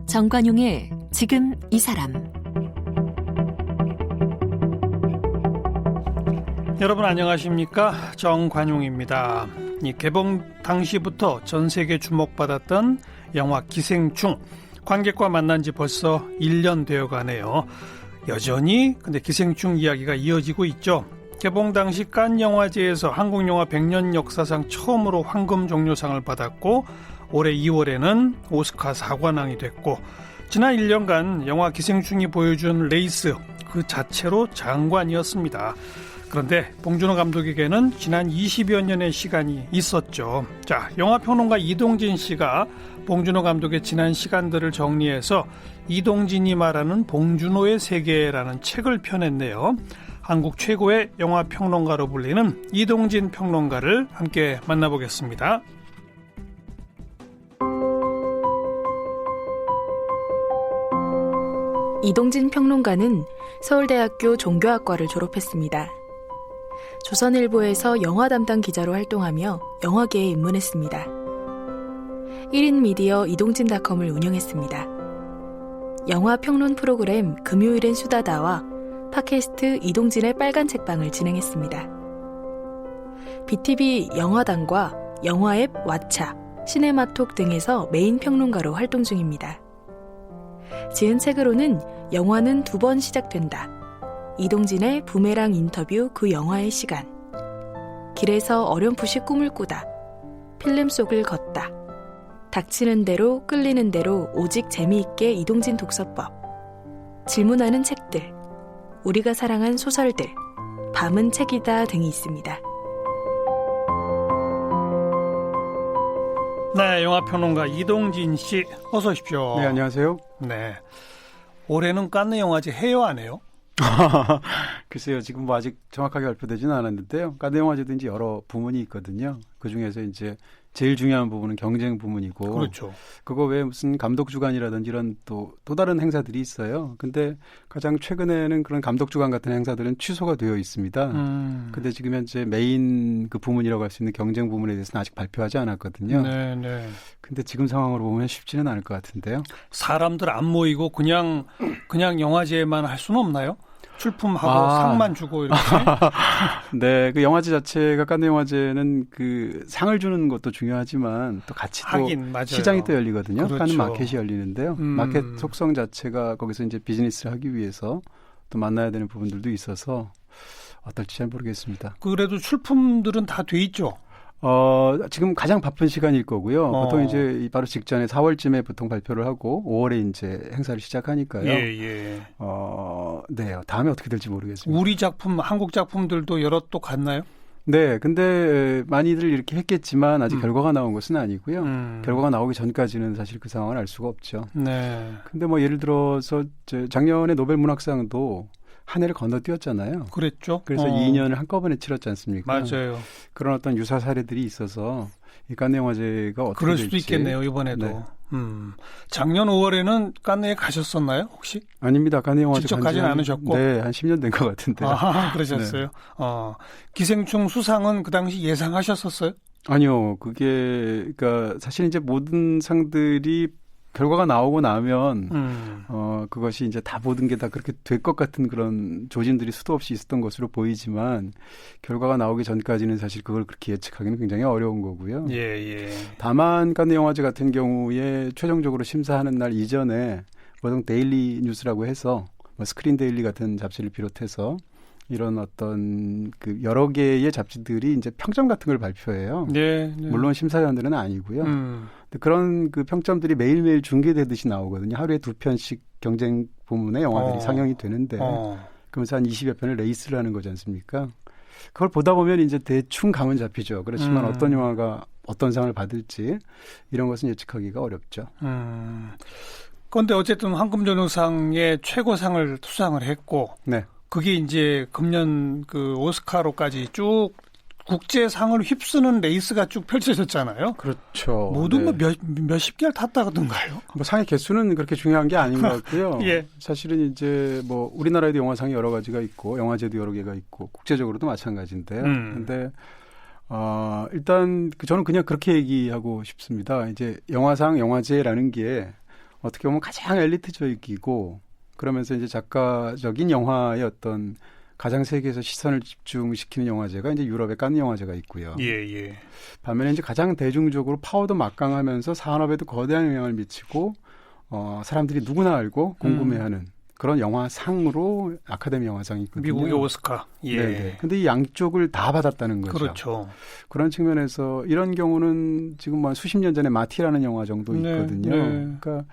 정관용의 지금 이 사람. 여러분 안녕하십니까? 정관용입니다. 이 개봉 당시부터 전 세계 주목받았던 영화 기생충, 관객과 만난 지 벌써 1년 되어 가네요. 여전히 근데 기생충 이야기가 이어지고 있죠. 개봉 당시 칸 영화제에서 한국 영화 100년 역사상 처음으로 황금 종려상을 받았고, 올해 2월에는 오스카 사관왕이 됐고, 지난 1년간 영화 기생충이 보여준 레이스 그 자체로 장관이었습니다. 그런데 봉준호 감독에게는 지난 20여 년의 시간이 있었죠. 자, 영화평론가 이동진 씨가 봉준호 감독의 지난 시간들을 정리해서 이동진이 말하는 봉준호의 세계라는 책을 펴냈네요. 한국 최고의 영화평론가로 불리는 이동진 평론가를 함께 만나보겠습니다. 이동진 평론가는 서울대학교 종교학과를 졸업했습니다. 조선일보에서 영화 담당 기자로 활동하며 영화계에 입문했습니다. 1인 미디어 이동진닷컴을 운영했습니다. 영화 평론 프로그램 금요일엔 수다다와 팟캐스트 이동진의 빨간 책방을 진행했습니다. BTV 영화당과 영화 앱 왓챠, 시네마톡 등에서 메인 평론가로 활동 중입니다. 지은 책으로는 영화는 2번 시작된다, 이동진의 부메랑 인터뷰 그 영화의 시간, 길에서 어렴풋이 꿈을 꾸다, 필름 속을 걷다, 닥치는 대로 끌리는 대로 오직 재미있게 이동진 독서법, 질문하는 책들, 우리가 사랑한 소설들, 밤은 책이다 등이 있습니다. 네, 영화평론가 이동진 씨, 어서 오십시오. 네, 안녕하세요. 네, 올해는 칸느 영화제 해요, 안 해요? 글쎄요, 지금 뭐 아직 정확하게 발표되지는 않았는데요. 칸느 영화제도 이제 여러 부문이 있거든요. 그 중에서 이제 제일 중요한 부분은 경쟁 부문이고, 그렇죠. 그거 외에 무슨 감독 주간이라든지 이런 또 다른 행사들이 있어요. 근데 가장 최근에는 그런 감독 주간 같은 행사들은 취소가 되어 있습니다. 근데 지금 현재 메인 그 부문이라고 할 수 있는 경쟁 부문에 대해서는 아직 발표하지 않았거든요. 네. 근데 지금 상황으로 보면 쉽지는 않을 것 같은데요. 사람들 안 모이고 그냥 영화제만 할 수는 없나요? 출품하고 상만 주고 이렇게. 네, 그 영화제 자체가 칸느 영화제는 그 상을 주는 것도 중요하지만 또 같이 또 하긴, 맞아요. 시장이 또 열리거든요. 그렇죠. 칸느 마켓이 열리는데요. 마켓 속성 자체가 거기서 이제 비즈니스를 하기 위해서 또 만나야 되는 부분들도 있어서 어떨지 잘 모르겠습니다. 그래도 출품들은 다 돼 있죠. 지금 가장 바쁜 시간일 거고요. 보통 이제 바로 직전에 4월쯤에 보통 발표를 하고 5월에 이제 행사를 시작하니까요. 예. 네, 다음에 어떻게 될지 모르겠습니다. 우리 작품, 한국 작품들도 여러 또 갔나요? 네, 근데 많이들 이렇게 했겠지만 아직 결과가 나온 것은 아니고요. 결과가 나오기 전까지는 사실 그 상황을 알 수가 없죠. 네. 근데 뭐 예를 들어서 작년에 노벨 문학상도 한 해를 건너뛰었잖아요. 그랬죠. 그래서 2년을 한꺼번에 치렀지 않습니까? 맞아요. 그런 어떤 유사 사례들이 있어서 이 칸느 영화제가 어떻게 그럴 될지. 수도 있겠네요, 이번에도. 네. 작년 5월에는 칸느에 가셨었나요, 혹시? 아닙니다. 칸느 영화제 직접 가진 않으셨고? 네, 한 10년 된 것 같은데요. 그러셨어요. 네. 기생충 수상은 그 당시 예상하셨었어요? 아니요. 그러니까 사실 이제 모든 상들이 결과가 나오고 나면 그것이 이제 다 모든 게 다 그렇게 될 것 같은 그런 조짐들이 수도 없이 있었던 것으로 보이지만, 결과가 나오기 전까지는 사실 그걸 그렇게 예측하기는 굉장히 어려운 거고요. 예. 다만 칸느 영화제 같은 경우에 최종적으로 심사하는 날 이전에 보통 데일리 뉴스라고 해서 스크린 데일리 같은 잡지를 비롯해서 이런 어떤 그 여러 개의 잡지들이 이제 평점 같은 걸 발표해요. 네. 물론 심사위원들은 아니고요. 근데 그런 그 평점들이 매일매일 중계되듯이 나오거든요. 하루에 2편씩 경쟁 부문의 영화들이 상영이 되는데, 그러면서 한 20여 편을 레이스를 하는 거지 않습니까? 그걸 보다 보면 이제 대충 감은 잡히죠. 그렇지만 어떤 영화가 어떤 상을 받을지 이런 것은 예측하기가 어렵죠. 그런데 어쨌든 황금종려상의 최고상을 수상을 했고, 네. 그게 이제 금년 그 오스카로까지 쭉 국제상을 휩쓰는 레이스가 쭉 펼쳐졌잖아요. 그렇죠. 모두 네. 뭐 몇십 개를 탔다던가요? 뭐 상의 개수는 그렇게 중요한 게 아닌 것 같고요. 예. 사실은 이제 뭐 우리나라에도 영화상이 여러 가지가 있고 영화제도 여러 개가 있고 국제적으로도 마찬가지인데요. 근데 일단 저는 그냥 그렇게 얘기하고 싶습니다. 이제 영화상, 영화제라는 게 어떻게 보면 가장 엘리트적이고 그러면서 이제 작가적인 영화의 어떤 가장 세계에서 시선을 집중시키는 영화제가 이제 유럽의 칸 영화제가 있고요. 예. 반면에 이제 가장 대중적으로 파워도 막강하면서 산업에도 거대한 영향을 미치고 사람들이 누구나 알고 궁금해하는 그런 영화상으로 아카데미 영화상이 있거든요. 미국의 오스카. 예. 네. 근데 이 양쪽을 다 받았다는 거죠. 그렇죠. 그런 측면에서 이런 경우는 지금 한 수십 년 전에 마티라는 영화 정도 있거든요. 네. 그러니까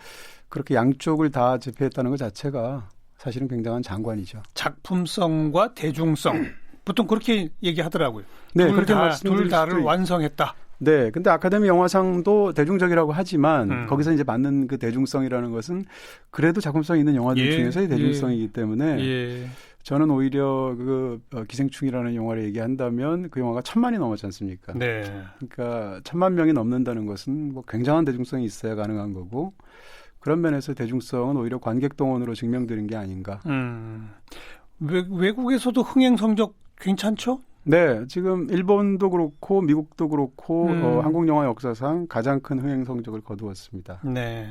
그렇게 양쪽을 다 제패했다는 것 자체가 사실은 굉장한 장관이죠. 작품성과 대중성. 보통 그렇게 얘기하더라고요. 네, 그렇게 말씀드릴 둘 다를 수도 완성했다. 네, 근데 아카데미 영화상도 대중적이라고 하지만 거기서 이제 받는 그 대중성이라는 것은 그래도 작품성 있는 영화들 중에서의 대중성이기 때문에 저는 오히려 기생충이라는 영화를 얘기한다면 그 영화가 1,000만이 넘었지 않습니까? 네. 그러니까 1,000만 명이 넘는다는 것은 뭐 굉장한 대중성이 있어야 가능한 거고 그런 면에서 대중성은 오히려 관객 동원으로 증명되는 게 아닌가. 외국에서도 흥행 성적 괜찮죠? 네, 지금 일본도 그렇고 미국도 그렇고 한국 영화 역사상 가장 큰 흥행 성적을 거두었습니다. 네.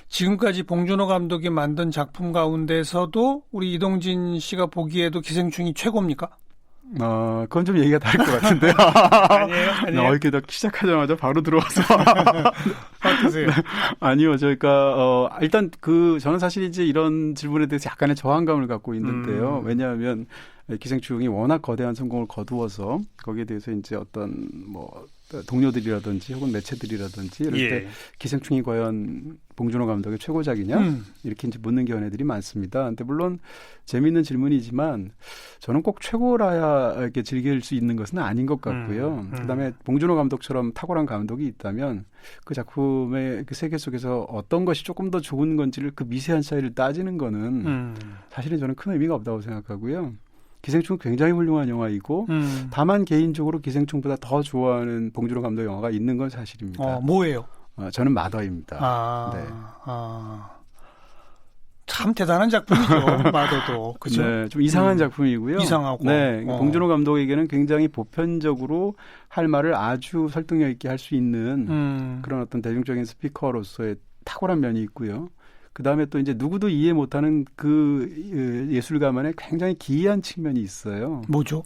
지금까지 봉준호 감독이 만든 작품 가운데서도 우리 이동진 씨가 보기에도 기생충이 최고입니까? 그건 좀 얘기가 다를 것 같은데요. 아니에요. 이렇게 딱 시작하자마자 바로 들어와서. 어떠세요? 아니요, 저희가, 일단 저는 사실 이제 이런 질문에 대해서 약간의 저항감을 갖고 있는데요. 왜냐하면 기생충이 워낙 거대한 성공을 거두어서 거기에 대해서 이제 어떤 동료들이라든지 혹은 매체들이라든지 이럴 때 기생충이 과연 봉준호 감독의 최고작이냐 이렇게 이제 묻는 견해들이 많습니다. 근데 물론 재미있는 질문이지만 저는 꼭 최고라야 이렇게 즐길 수 있는 것은 아닌 것 같고요. 그다음에 봉준호 감독처럼 탁월한 감독이 있다면 그 작품의 그 세계 속에서 어떤 것이 조금 더 좋은 건지를 그 미세한 차이를 따지는 거는 사실은 저는 큰 의미가 없다고 생각하고요. 기생충은 굉장히 훌륭한 영화이고 다만 개인적으로 기생충보다 더 좋아하는 봉준호 감독 영화가 있는 건 사실입니다. 뭐예요? 저는 마더입니다. 네. 참 대단한 작품이죠. 마더도. 그죠? 네, 좀 이상한 작품이고요. 이상하고. 네, 봉준호 감독에게는 굉장히 보편적으로 할 말을 아주 설득력 있게 할 수 있는 그런 어떤 대중적인 스피커로서의 탁월한 면이 있고요. 그 다음에 또 이제 누구도 이해 못하는 그 예술가만의 굉장히 기이한 측면이 있어요. 뭐죠?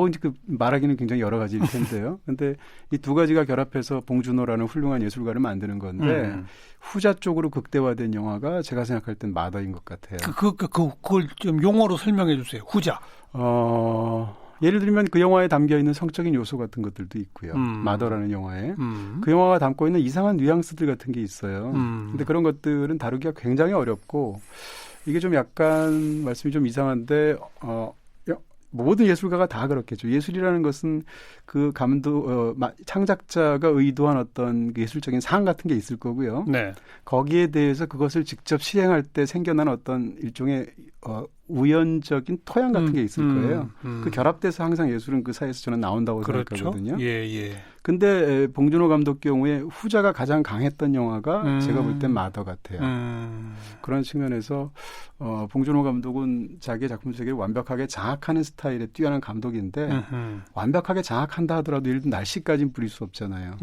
이제 말하기는 굉장히 여러 가지일 텐데요. 근데 이 두 가지가 결합해서 봉준호라는 훌륭한 예술가를 만드는 건데 후자 쪽으로 극대화된 영화가 제가 생각할 땐 마더인 것 같아요. 그걸 좀 용어로 설명해 주세요. 후자. 예를 들면 그 영화에 담겨 있는 성적인 요소 같은 것들도 있고요. 마더라는 영화에. 그 영화가 담고 있는 이상한 뉘앙스들 같은 게 있어요. 근데 그런 것들은 다루기가 굉장히 어렵고 이게 좀 약간 말씀이 좀 이상한데 모든 예술가가 다 그렇겠죠. 예술이라는 것은 그 감독, 창작자가 의도한 어떤 예술적인 사항 같은 게 있을 거고요. 네. 거기에 대해서 그것을 직접 실행할 때 생겨난 어떤 일종의 우연적인 토양 같은 게 있을 거예요. 그 결합돼서 항상 예술은 그 사이에서 저는 나온다고 생각하거든요. 예. 근데 봉준호 감독 경우에 후자가 가장 강했던 영화가 제가 볼 땐 마더 같아요. 그런 측면에서 봉준호 감독은 자기의 작품 세계를 완벽하게 장악하는 스타일의 뛰어난 감독인데 완벽하게 장악한다 하더라도 예를 들면 날씨까지는 부릴 수 없잖아요.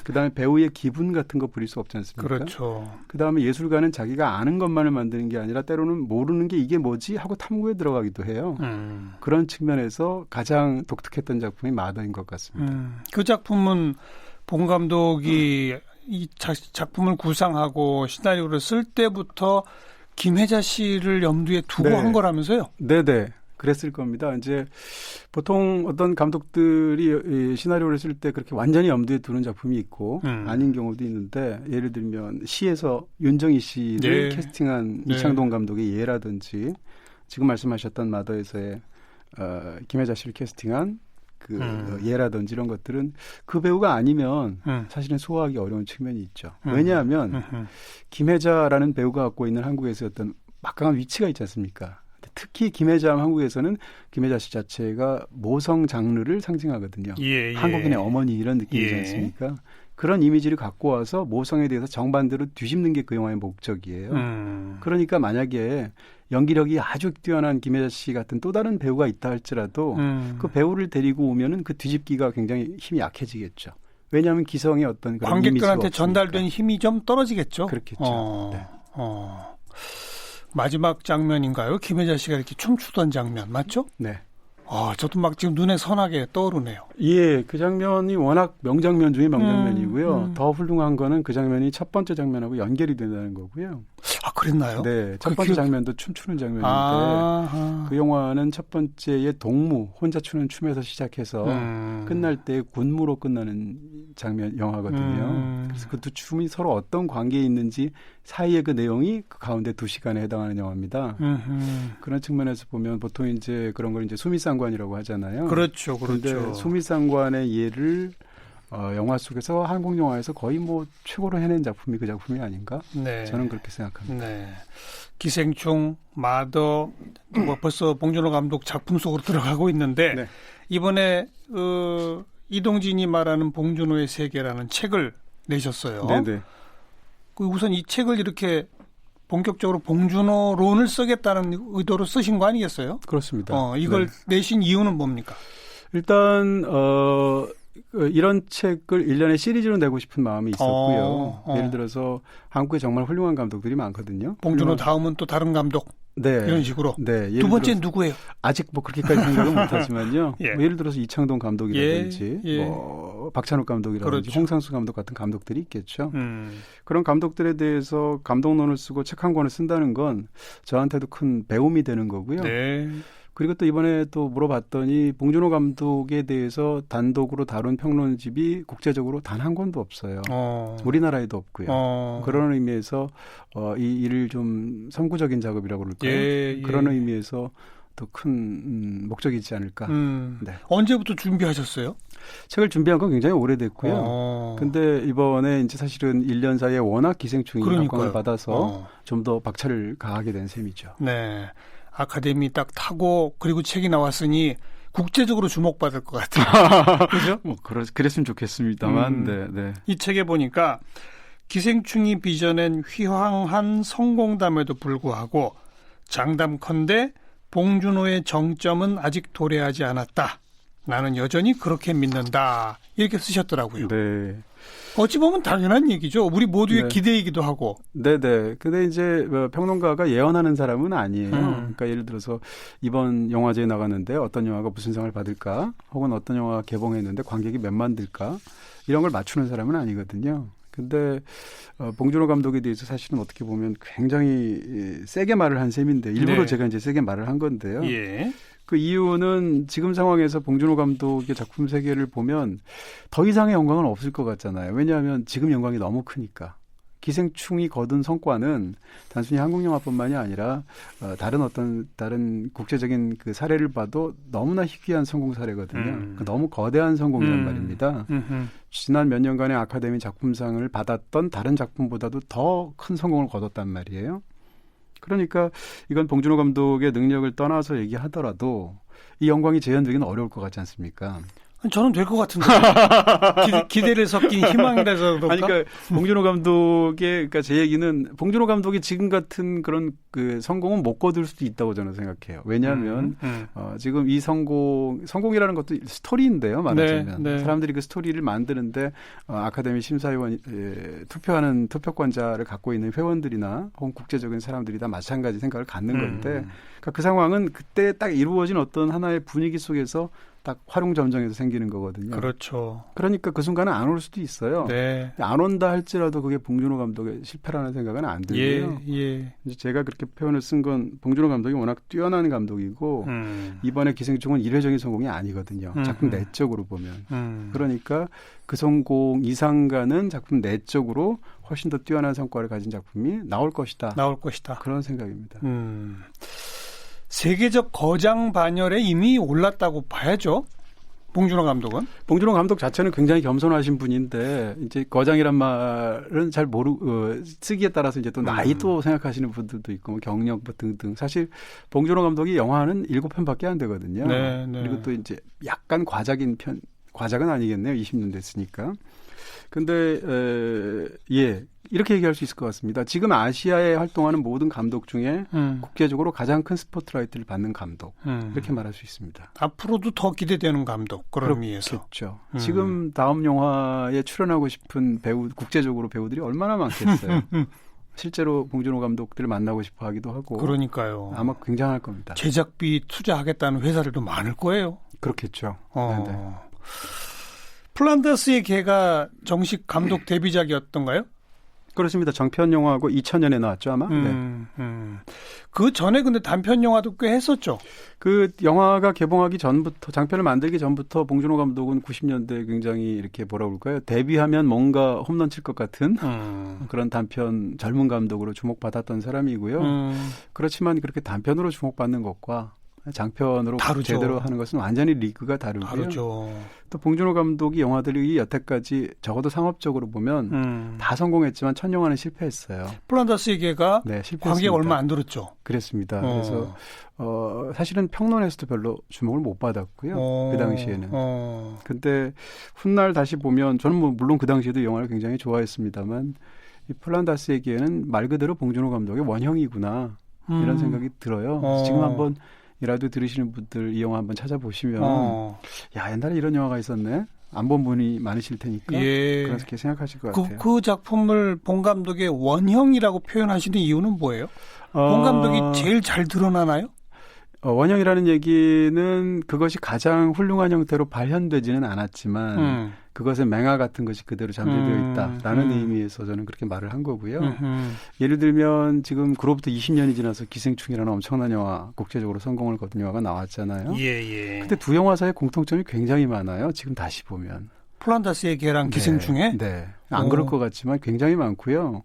그다음에 배우의 기분 같은 거 부릴 수 없지 않습니까? 그렇죠. 그다음에 예술가는 자기가 아는 것만을 만드는 게 아니라 때로는 모르는 게 이게 뭐지 하고 탐구에 들어가기도 해요. 그런 측면에서 가장 독특했던 작품이 마더인 것 같습니다. 그 작품은 봉 감독이 이 작품을 구상하고 시나리오를 쓸 때부터 김혜자 씨를 염두에 두고 한 거라면서요? 네네. 그랬을 겁니다. 이제 보통 어떤 감독들이 시나리오를 쓸 때 그렇게 완전히 염두에 두는 작품이 있고 아닌 경우도 있는데 예를 들면 시에서 윤정희 씨를 캐스팅한 이창동 감독의 예라든지 지금 말씀하셨던 마더에서의 김혜자 씨를 캐스팅한 예라든지 이런 것들은 그 배우가 아니면 사실은 소화하기 어려운 측면이 있죠. 왜냐하면 김혜자라는 배우가 갖고 있는 한국에서 어떤 막강한 위치가 있지 않습니까? 특히 김혜자 한국에서는 김혜자 씨 자체가 모성 장르를 상징하거든요. 예. 한국인의 어머니 이런 느낌이지 않습니까? 그런 이미지를 갖고 와서 모성에 대해서 정반대로 뒤집는 게 그 영화의 목적이에요. 그러니까 만약에 연기력이 아주 뛰어난 김혜자 씨 같은 또 다른 배우가 있다 할지라도 그 배우를 데리고 오면은 그 뒤집기가 굉장히 힘이 약해지겠죠. 왜냐하면 기성의 어떤 그런 관객들한테 전달된 힘이 좀 떨어지겠죠. 그렇겠죠. 네. 마지막 장면인가요? 김혜자 씨가 이렇게 춤추던 장면 맞죠? 네. 저도 막 지금 눈에 선하게 떠오르네요. 예, 그 장면이 워낙 명장면 중에 명장면이고요. 더 훌륭한 거는 그 장면이 첫 번째 장면하고 연결이 된다는 거고요. 그랬나요? 네, 첫 번째 장면도 춤추는 장면인데 그 영화는 첫 번째의 동무, 혼자 추는 춤에서 시작해서 끝날 때 군무로 끝나는 장면 영화거든요. 그래서 그 두 춤이 서로 어떤 관계에 있는지 사이의 그 내용이 그 가운데 2시간에 해당하는 영화입니다. 그런 측면에서 보면 보통 이제 그런 걸 이제 수미상관이라고 하잖아요. 그렇죠. 그런데 수미상관의 예를 영화 속에서 한국 영화에서 거의 뭐 최고로 해낸 작품이 그 작품이 아닌가? 네. 저는 그렇게 생각합니다. 네. 기생충, 마더, 벌써 봉준호 감독 작품 속으로 들어가고 있는데 네. 이번에 이동진이 말하는 봉준호의 세계라는 책을 내셨어요. 네네. 우선 이 책을 이렇게 본격적으로 봉준호론을 쓰겠다는 의도로 쓰신 거 아니겠어요? 그렇습니다. 이걸 내신 이유는 뭡니까? 일단 이런 책을 1년에 시리즈로 내고 싶은 마음이 있었고요. 예를 들어서 한국에 정말 훌륭한 감독들이 많거든요. 봉준호 다음은 또 다른 감독. 네. 이런 식으로. 네. 두 번째는 누구예요? 아직 뭐 그렇게까지 생각은 못하지만요. 예. 예를 들어서 이창동 감독이라든지 예. 박찬욱 감독이라든지 그렇죠. 홍상수 감독 같은 감독들이 있겠죠. 그런 감독들에 대해서 감독론을 쓰고 책 한 권을 쓴다는 건 저한테도 큰 배움이 되는 거고요. 네. 그리고 또 이번에 또 물어봤더니 봉준호 감독에 대해서 단독으로 다룬 평론집이 국제적으로 단 한 권도 없어요. 우리나라에도 없고요. 그런 의미에서 이 일을 좀 선구적인 작업이라고 그럴까요? 예. 그런 의미에서 더 큰 목적이 있지 않을까. 네. 언제부터 준비하셨어요? 책을 준비한 건 굉장히 오래됐고요. 근데 이번에 이제 사실은 1년 사이에 워낙 기생충이 각광을 받아서 좀 더 박차를 가하게 된 셈이죠. 네. 아카데미 딱 타고 그리고 책이 나왔으니 국제적으로 주목받을 것 같아요. 그죠? 뭐 그랬으면 좋겠습니다만. 네. 이 책에 보니까 기생충이 빚어낸 휘황한 성공담에도 불구하고 장담컨대 봉준호의 정점은 아직 도래하지 않았다. 나는 여전히 그렇게 믿는다. 이렇게 쓰셨더라고요. 네. 어찌 보면 당연한 얘기죠. 우리 모두의 기대이기도 하고. 네네. 근데 이제 평론가가 예언하는 사람은 아니에요. 그러니까 예를 들어서 이번 영화제에 나갔는데 어떤 영화가 무슨 상을 받을까? 혹은 어떤 영화가 개봉했는데 관객이 몇만 들까? 이런 걸 맞추는 사람은 아니거든요. 근데 봉준호 감독에 대해서 사실은 어떻게 보면 굉장히 세게 말을 한 셈인데 일부러 제가 이제 세게 말을 한 건데요. 예. 그 이유는 지금 상황에서 봉준호 감독의 작품 세계를 보면 더 이상의 영광은 없을 것 같잖아요. 왜냐하면 지금 영광이 너무 크니까. 기생충이 거둔 성과는 단순히 한국 영화뿐만이 아니라 다른 국제적인 그 사례를 봐도 너무나 희귀한 성공 사례거든요. 너무 거대한 성공이란 말입니다. 지난 몇 년간의 아카데미 작품상을 받았던 다른 작품보다도 더 큰 성공을 거뒀단 말이에요. 그러니까 이건 봉준호 감독의 능력을 떠나서 얘기하더라도 이 영광이 재현되기는 어려울 것 같지 않습니까? 저는 될 것 같은데. 기대를 섞인 희망이라서 그런가? 아니, 그러니까 봉준호 감독의, 그러니까 제 얘기는 봉준호 감독이 지금 같은 그런 그 성공은 못 거둘 수도 있다고 저는 생각해요. 왜냐하면 지금 이 성공이라는 것도 스토리인데요, 말하자면. 네. 사람들이 그 스토리를 만드는데 아카데미 심사위원 투표하는 투표권자를 갖고 있는 회원들이나 혹은 국제적인 사람들이 다 마찬가지 생각을 갖는 건데, 그러니까 그 상황은 그때 딱 이루어진 어떤 하나의 분위기 속에서 딱 활용점정에서 생기는 거거든요. 그렇죠. 그러니까 그 순간은 안 올 수도 있어요. 네. 안 온다 할지라도 그게 봉준호 감독의 실패라는 생각은 안 들고요. 예. 이제 제가 그렇게 표현을 쓴 건 봉준호 감독이 워낙 뛰어난 감독이고 이번에 기생충은 일회적인 성공이 아니거든요. 작품 내적으로 보면. 그러니까 그 성공 이상 가는 작품 내적으로 훨씬 더 뛰어난 성과를 가진 작품이 나올 것이다. 그런 생각입니다. 세계적 거장 반열에 이미 올랐다고 봐야죠. 봉준호 감독은? 봉준호 감독 자체는 굉장히 겸손하신 분인데 이제 거장이란 말은 잘 쓰기에 따라서 이제 또 나이도 생각하시는 분들도 있고 뭐 경력 뭐 등등. 사실 봉준호 감독이 영화는 7편밖에 안 되거든요. 네, 네. 그리고 또 이제 약간 과작은 아니겠네요. 20년 됐으니까. 근데 이렇게 얘기할 수 있을 것 같습니다. 지금 아시아에 활동하는 모든 감독 중에 국제적으로 가장 큰 스포트라이트를 받는 감독 이렇게 말할 수 있습니다. 앞으로도 더 기대되는 감독 그런 의미에서. 그렇죠. 지금 다음 영화에 출연하고 싶은 국제적으로 배우들이 얼마나 많겠어요. 실제로 봉준호 감독들을 만나고 싶어 하기도 하고. 그러니까요. 아마 굉장할 겁니다. 제작비 투자하겠다는 회사들도 많을 거예요. 그렇겠죠. 네네. 플란다스의 개가 정식 감독 데뷔작이었던가요? 그렇습니다. 정편 영화하고 2000년에 나왔죠 아마. 그 전에 근데 단편 영화도 꽤 했었죠. 그 영화가 개봉하기 전부터 장편을 만들기 전부터 봉준호 감독은 90년대 굉장히 이렇게 뭐라 그럴까요? 데뷔하면 뭔가 홈런 칠 것 같은 그런 단편 젊은 감독으로 주목받았던 사람이고요. 그렇지만 그렇게 단편으로 주목받는 것과 장편으로 다르죠. 제대로 하는 것은 완전히 리그가 다르고요. 다르죠. 또 봉준호 감독이 영화들이 여태까지 적어도 상업적으로 보면 다 성공했지만 첫 영화는 실패했어요. 플란다스의 개가 관객 얼마 안 들었죠. 그랬습니다. 그래서 사실은 평론에서도 별로 주목을 못 받았고요. 그 당시에는. 근데 훗날 다시 보면 저는 뭐 물론 그 당시에도 영화를 굉장히 좋아했습니다만 이 플란다스의 개는 말 그대로 봉준호 감독의 원형이구나 이런 생각이 들어요. 지금 한번 이 라디오 들으시는 분들 이 영화 한번 찾아보시면 야 옛날에 이런 영화가 있었네. 안 본 분이 많으실 테니까 그렇게 생각하실 것 같아요. 그 작품을 봉 감독의 원형이라고 표현하시는 이유는 뭐예요? 봉 감독이 제일 잘 드러나나요? 원형이라는 얘기는 그것이 가장 훌륭한 형태로 발현되지는 않았지만 그것의 맹아 같은 것이 그대로 잠재되어 있다라는 의미에서 저는 그렇게 말을 한 거고요. 예를 들면 지금 그로부터 20년이 지나서 기생충이라는 엄청난 영화, 국제적으로 성공을 거둔 영화가 나왔잖아요. 근데 두 영화 사이에 공통점이 굉장히 많아요. 지금 다시 보면. 플란다스의 개랑 기생충에? 네. 안 그럴 것 같지만 굉장히 많고요.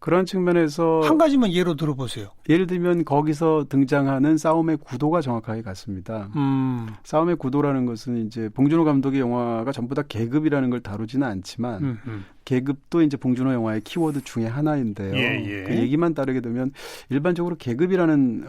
그런 측면에서 한 가지만 예로 들어보세요. 예를 들면 거기서 등장하는 싸움의 구도가 정확하게 같습니다. 싸움의 구도라는 것은 이제 봉준호 감독의 영화가 전부 다 계급이라는 걸 다루지는 않지만 계급도 이제 봉준호 영화의 키워드 중에 하나인데요. 그 얘기만 따르게 되면 일반적으로 계급이라는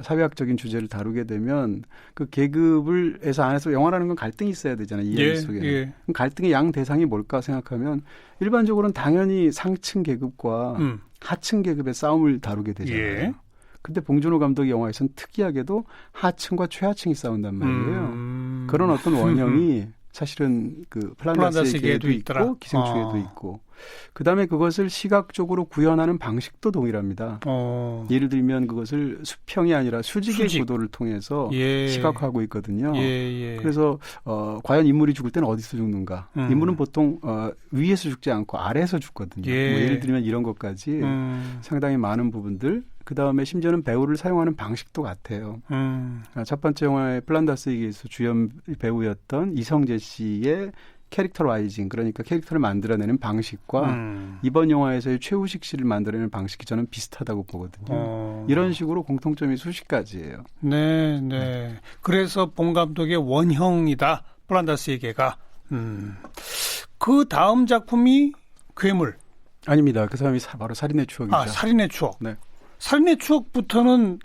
사회학적인 주제를 다루게 되면 그 계급을에서 안에서 영화라는 건 갈등이 있어야 되잖아요. 이야기 속에. 그럼 갈등의 양 대상이 뭘까 생각하면 일반적으로는 당연히 상층 계급과 하층 계급의 싸움을 다루게 되잖아요. 근데 봉준호 감독의 영화에서는 특이하게도 하층과 최하층이 싸운단 말이에요. 그런 어떤 원형이 사실은 그 플란다스의 개에도 있고 기생충에도 있고 그다음에 그것을 시각적으로 구현하는 방식도 동일합니다. 예를 들면 그것을 수평이 아니라 수직의 구도를 통해서 시각화하고 있거든요. 그래서 과연 인물이 죽을 때는 어디서 죽는가? 인물은 보통 위에서 죽지 않고 아래에서 죽거든요. 뭐 예를 들면 이런 것까지 상당히 많은 부분들 그다음에 심지어는 배우를 사용하는 방식도 같아요. 첫 번째 영화의 플란다스에게서 주연 배우였던 이성재 씨의 캐릭터라이징 그러니까 캐릭터를 만들어내는 방식과 이번 영화에서의 최우식 씨를 만들어내는 방식이 저는 비슷하다고 보거든요. 이런 식으로 공통점이 수십 가지예요. 네. 그래서 봉 감독의 원형이다. 플란다스의 개가. 그 다음 작품이 괴물. 아닙니다. 그 사람이 바로 살인의 추억이죠. 살인의 추억. 네. 살인의 추억부터는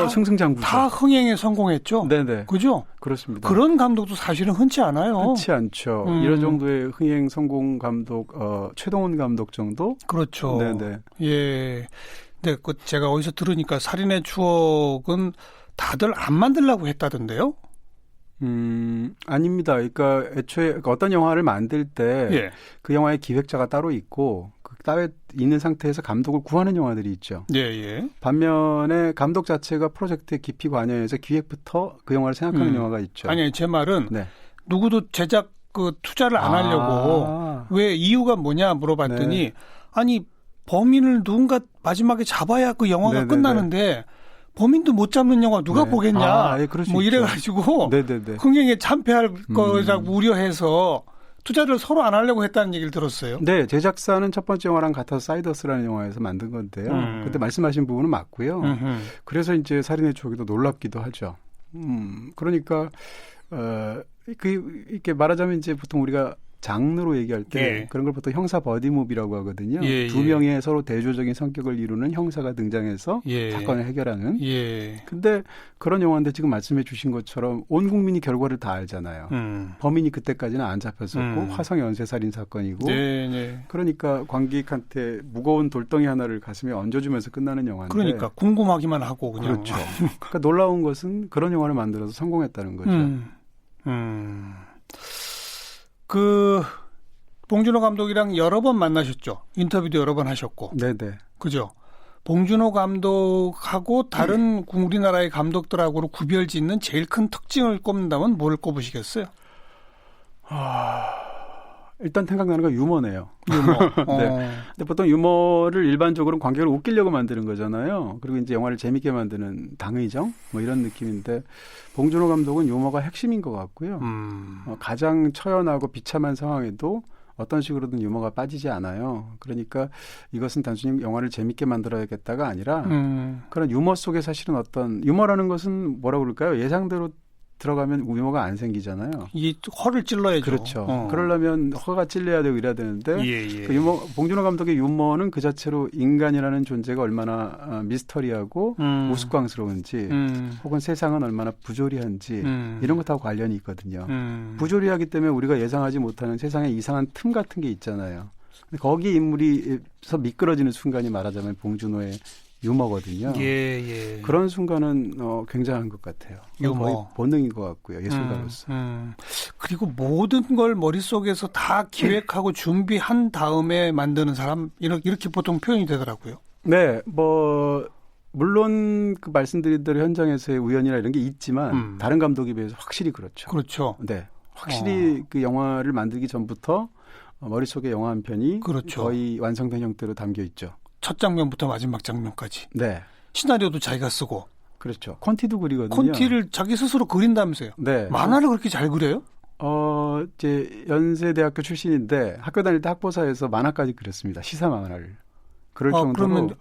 승승장구죠. 다 흥행에 성공했죠. 네네. 그죠? 그렇습니다. 그런 감독도 사실은 흔치 않아요. 흔치 않죠. 이런 정도의 흥행 성공 감독, 최동원 감독 정도? 그렇죠. 네네. 네, 제가 어디서 들으니까 살인의 추억은 다들 안 만들려고 했다던데요? 아닙니다. 그러니까 애초에 어떤 영화를 만들 때 그 영화의 기획자가 따로 있고 그 따로 있는 상태에서 감독을 구하는 영화들이 있죠. 반면에 감독 자체가 프로젝트에 깊이 관여해서 기획부터 그 영화를 생각하는 영화가 있죠. 아니, 제 말은 누구도 제작 투자를 안 하려고 왜 이유가 뭐냐 물어봤더니 아니 범인을 누군가 마지막에 잡아야 그 영화가 끝나는데 범인도 못 잡는 영화 누가 보겠냐. 뭐 이래가지고 흥행에 참패할 거라고 우려해서 투자를 서로 안 하려고 했다는 얘기를 들었어요. 네. 제작사는 첫 번째 영화랑 같아서 사이더스라는 영화에서 만든 건데요. 그때 말씀하신 부분은 맞고요. 그래서 이제 살인의 추억이 더 놀랍기도 하죠. 그러니까 이렇게 말하자면 이제 보통 우리가 장르로 얘기할 때 예. 그런 걸 보통 형사 버디무비라고 하거든요. 예, 두 명의 서로 대조적인 성격을 이루는 형사가 등장해서 예. 사건을 해결하는. 예. 근데 그런 영화인데 지금 말씀해 주신 것처럼 온 국민이 결과를 다 알잖아요. 범인이 그때까지는 안 잡혔었고 화성 연쇄살인 사건이고 네, 네. 그러니까 관객한테 무거운 돌덩이 하나를 가슴에 얹어주면서 끝나는 영화인데 그러니까 궁금하기만 하고 그냥. 그렇죠. 그러니까 놀라운 것은 그런 영화를 만들어서 성공했다는 거죠. 봉준호 감독이랑 여러 번 만나셨죠? 인터뷰도 여러 번 하셨고. 네네. 그죠? 봉준호 감독하고 다른 우리나라의 감독들하고 구별 짓는 제일 큰 특징을 꼽는다면 뭘 꼽으시겠어요? 일단 생각나는 건 유머네요. 유머. 네. 근데 보통 유머를 일반적으로 관객을 웃기려고 만드는 거잖아요. 그리고 이제 영화를 재밌게 만드는 당의정 뭐 이런 느낌인데 봉준호 감독은 유머가 핵심인 것 같고요. 가장 처연하고 비참한 상황에도 어떤 식으로든 유머가 빠지지 않아요. 그러니까 이것은 단순히 영화를 재밌게 만들어야겠다가 아니라 그런 유머 속에 사실은 어떤 유머라는 것은 뭐라고 그럴까요? 예상대로 들어가면 유머가 안 생기잖아요. 이 허를 찔러야죠. 그렇죠. 그러려면 허가 찔려야 되고 이래야 되는데 그 유머, 봉준호 감독의 유머는 그 자체로 인간이라는 존재가 얼마나 미스터리하고 우스꽝스러운지 혹은 세상은 얼마나 부조리한지 이런 것하고 관련이 있거든요. 부조리하기 때문에 우리가 예상하지 못하는 세상에 이상한 틈 같은 게 있잖아요. 근데 거기에 인물이서 미끄러지는 순간이 말하자면 봉준호의 유머거든요. 예. 그런 순간은 굉장한 것 같아요. 유머. 거의 본능인 것 같고요. 예술가로서. 그리고 모든 걸 머릿속에서 다 기획하고 준비한 다음에 만드는 사람 이렇게 보통 표현이 되더라고요. 네. 물론 그 말씀드린 대로 현장에서의 우연이나 이런 게 있지만 다른 감독에 비해서 확실히 그렇죠. 그렇죠. 네. 확실히 그 영화를 만들기 전부터 머릿속에 영화 한 편이 그렇죠. 거의 완성된 형태로 담겨 있죠. 첫 장면부터 마지막 장면까지. 네. 시나리오도 자기가 쓰고. 그렇죠. 콘티도 그리거든요. 콘티를 자기 스스로 그린다면서요. 네. 만화를 그렇게 잘 그려요? 이제 연세대학교 출신인데 학교 다닐 때 학보사에서 만화까지 그렸습니다. 시사 만화를. 그럴 정도로. 그러면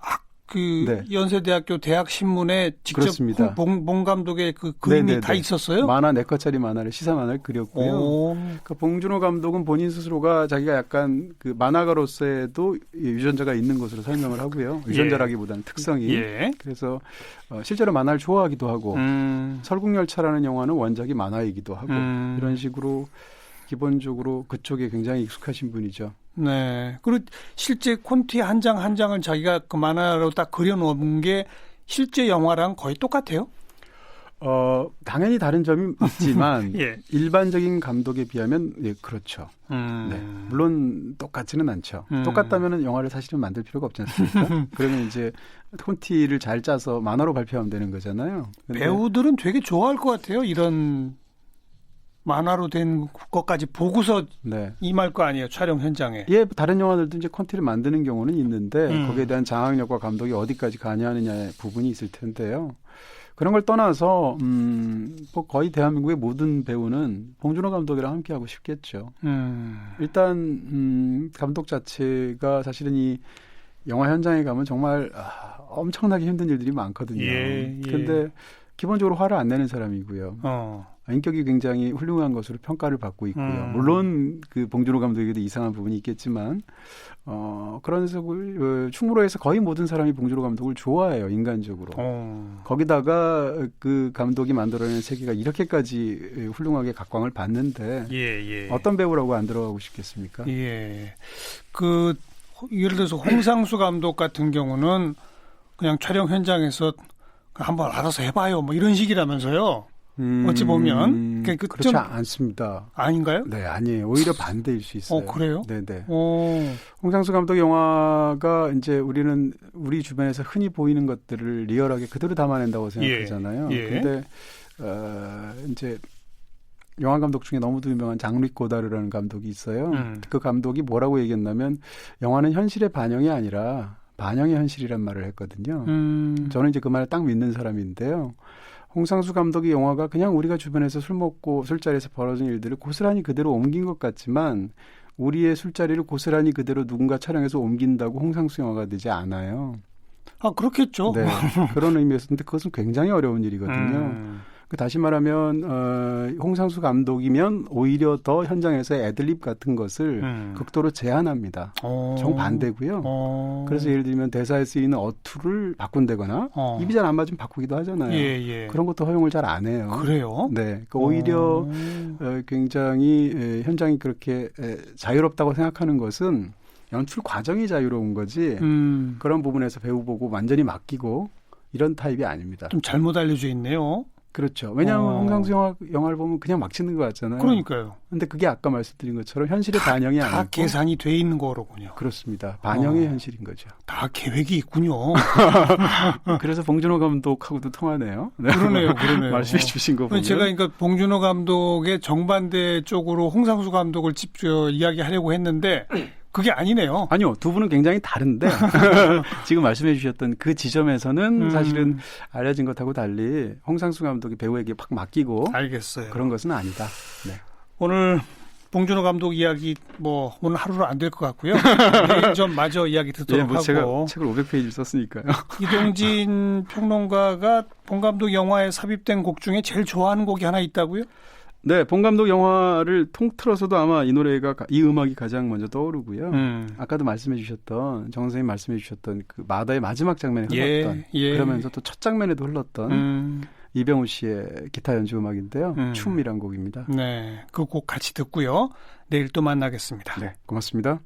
네. 연세대학교 대학 신문에 직접 그렇습니다. 봉 감독의 그 그림이 네네네. 다 있었어요? 만화 4컷짜리 만화를 시사 만화를 그렸고요. 그러니까 봉준호 감독은 본인 스스로가 자기가 약간 그 만화가로서에도 유전자가 있는 것으로 설명을 하고요. 유전자라기보다는 특성이. 예. 그래서 실제로 만화를 좋아하기도 하고 설국열차라는 영화는 원작이 만화이기도 하고 이런 식으로 기본적으로 그쪽에 굉장히 익숙하신 분이죠. 네. 그리고 실제 콘티 한 장 한 장을 자기가 그 만화로 딱 그려놓은 게 실제 영화랑 거의 똑같아요? 당연히 다른 점이 있지만 예. 일반적인 감독에 비하면 그렇죠. 네. 물론 똑같지는 않죠. 똑같다면 영화를 사실은 만들 필요가 없지 않습니까? 그러면 이제 콘티를 잘 짜서 만화로 발표하면 되는 거잖아요. 배우들은 되게 좋아할 것 같아요. 이런 만화로 된 것까지 보고서 네. 임할 거 아니에요. 촬영 현장에. 예, 다른 영화들도 이제 콘티를 만드는 경우는 있는데 거기에 대한 장악력과 감독이 어디까지 관여하느냐의 부분이 있을 텐데요. 그런 걸 떠나서 거의 대한민국의 모든 배우는 봉준호 감독이랑 함께하고 싶겠죠. 일단 감독 자체가 사실은 이 영화 현장에 가면 정말 엄청나게 힘든 일들이 많거든요. 그런데 기본적으로 화를 안 내는 사람이고요. 인격이 굉장히 훌륭한 것으로 평가를 받고 있고요. 물론 그 봉준호 감독에게도 이상한 부분이 있겠지만 그런 식으로 충무로에서 거의 모든 사람이 봉준호 감독을 좋아해요. 인간적으로. 거기다가 그 감독이 만들어낸 세계가 이렇게까지 훌륭하게 각광을 받는데 어떤 배우라고 안 들어가고 싶겠습니까? 예. 예를 들어서 홍상수 감독 같은 경우는 그냥 촬영 현장에서 한번 알아서 해봐요. 뭐 이런 식이라면서요. 어찌 보면 그렇지 않습니다. 아닌가요? 네, 아니에요. 오히려 반대일 수 있어요. 그래요? 네네. 홍상수 감독 영화가 이제 우리는 우리 주변에서 흔히 보이는 것들을 리얼하게 그대로 담아낸다고 생각하잖아요. 근데 이제 영화 감독 중에 너무도 유명한 장르익 고다르라는 감독이 있어요. 그 감독이 뭐라고 얘기했냐면 영화는 현실의 반영이 아니라 반영의 현실이란 말을 했거든요. 저는 이제 그 말을 딱 믿는 사람인데요. 홍상수 감독의 영화가 그냥 우리가 주변에서 술 먹고 술자리에서 벌어진 일들을 고스란히 그대로 옮긴 것 같지만 우리의 술자리를 고스란히 그대로 누군가 촬영해서 옮긴다고 홍상수 영화가 되지 않아요. 그렇겠죠. 네, 그런 의미에서 근데 그것은 굉장히 어려운 일이거든요. 다시 말하면 홍상수 감독이면 오히려 더 현장에서 애들립 같은 것을 극도로 제한합니다. 정반대고요. 그래서 예를 들면 대사에 쓰이는 어투를 바꾼다거나 입이 잘 안 맞으면 바꾸기도 하잖아요. 예. 그런 것도 허용을 잘 안 해요. 그래요? 네, 그러니까 오히려 굉장히 현장이 그렇게 자유롭다고 생각하는 것은 연출 과정이 자유로운 거지 그런 부분에서 배우 보고 완전히 맡기고 이런 타입이 아닙니다. 좀 잘못 알려져 있네요. 그렇죠. 왜냐하면 홍상수 영화를 보면 그냥 막 치는 것 같잖아요. 그러니까요. 근데 그게 아까 말씀드린 것처럼 현실의 반영이 아니고. 다 계산이 돼 있는 거로군요. 그렇습니다. 반영의 현실인 거죠. 다 계획이 있군요. 그래서 봉준호 감독하고도 통하네요. 네. 그러네요. 말씀해 주신 거 보면. 제가 그러니까 봉준호 감독의 정반대 쪽으로 홍상수 감독을 이야기하려고 했는데 그게 아니네요. 아니요. 두 분은 굉장히 다른데 지금 말씀해 주셨던 그 지점에서는 사실은 알려진 것하고 달리 홍상수 감독이 배우에게 팍 맡기고 알겠어요. 그런 것은 아니다. 네. 오늘 봉준호 감독 이야기 오늘 하루로 안 될 것 같고요. 내일 좀 마저 이야기 듣도록 하고. 제가 책을 500페이지 썼으니까요. 이동진 평론가가 봉 감독 영화에 삽입된 곡 중에 제일 좋아하는 곡이 하나 있다고요? 네, 봉 감독 영화를 통틀어서도 아마 이 음악이 가장 먼저 떠오르고요. 아까도 말씀해 주셨던, 정 선생님 말씀해 주셨던 그 마다의 마지막 장면에 흘렀던, 그러면서 또 첫 장면에도 흘렀던 이병우 씨의 기타 연주 음악인데요. 춤이란 곡입니다. 네, 그 곡 같이 듣고요. 내일 또 만나겠습니다. 네, 고맙습니다.